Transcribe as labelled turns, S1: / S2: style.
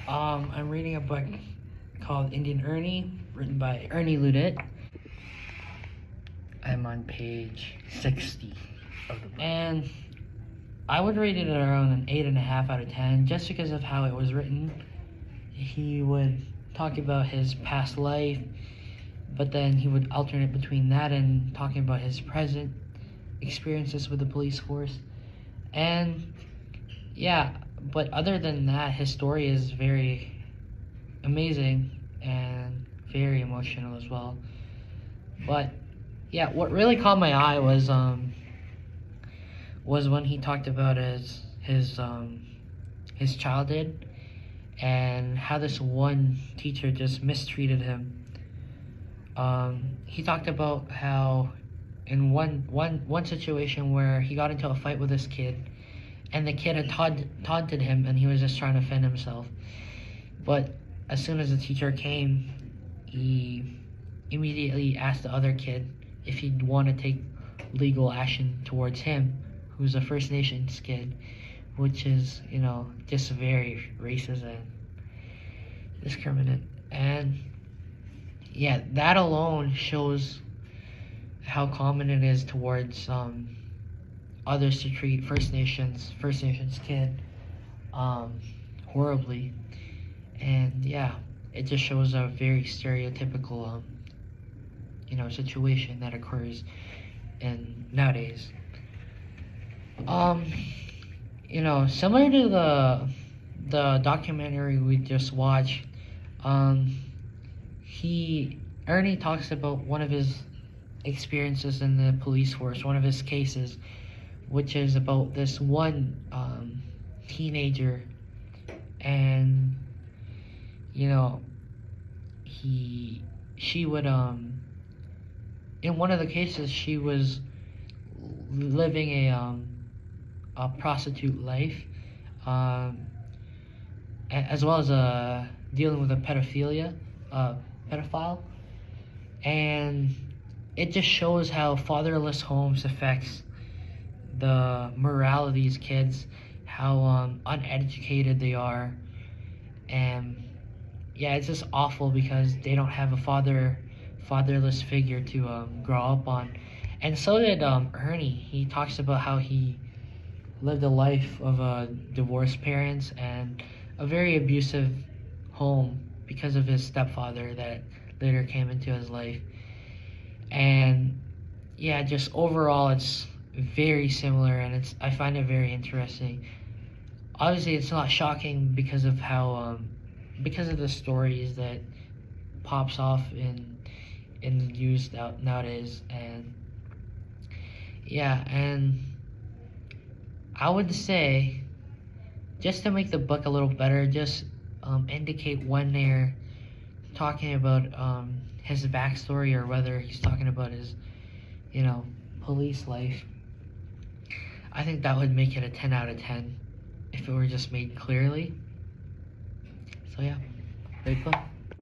S1: I'm reading a book called Indian Ernie, written by Ernie Ludet. I'm on page 60 of the book. And I would rate it around an 8.5 out of 10, just because of how it was written. He would talk about his past life, but then he would alternate between that and talking about his present experiences with the police force. And yeah, but other than that, his story is very amazing and very emotional as well. But yeah, what really caught my eye was when he talked about his childhood and how this one teacher just mistreated him. He talked about how in one situation where he got into a fight with this kid, and the kid had taunted him, and he was just trying to defend himself. But as soon as the teacher came, he immediately asked the other kid if he'd want to take legal action towards him, who's a First Nations kid, which is, just very racist and discriminant. And yeah, that alone shows how common it is towards others to treat First Nations kid horribly. And yeah, it just shows a very stereotypical situation that occurs in nowadays. Similar to the documentary we just watched, Ernie talks about one of his experiences in the police force, one of his cases, which is about this one teenager, and she would in one of the cases she was living a prostitute life, as well as dealing with a pedophile, and it just shows how fatherless homes affects the morale of these kids, how uneducated they are, and yeah, it's just awful because they don't have a fatherless figure to grow up on. And so did Ernie. He talks about how he lived a life of divorced parents and a very abusive home because of his stepfather that later came into his life. And yeah, just overall it's very similar, and I find it very interesting. Obviously it's not shocking because of how because of the stories that pops off in the news nowadays. And yeah, and I would say, just to make the book a little better, just indicate when they're talking about his backstory or whether he's talking about his police life. I think that would make it a 10 out of 10 if it were just made clearly. So yeah, very cool.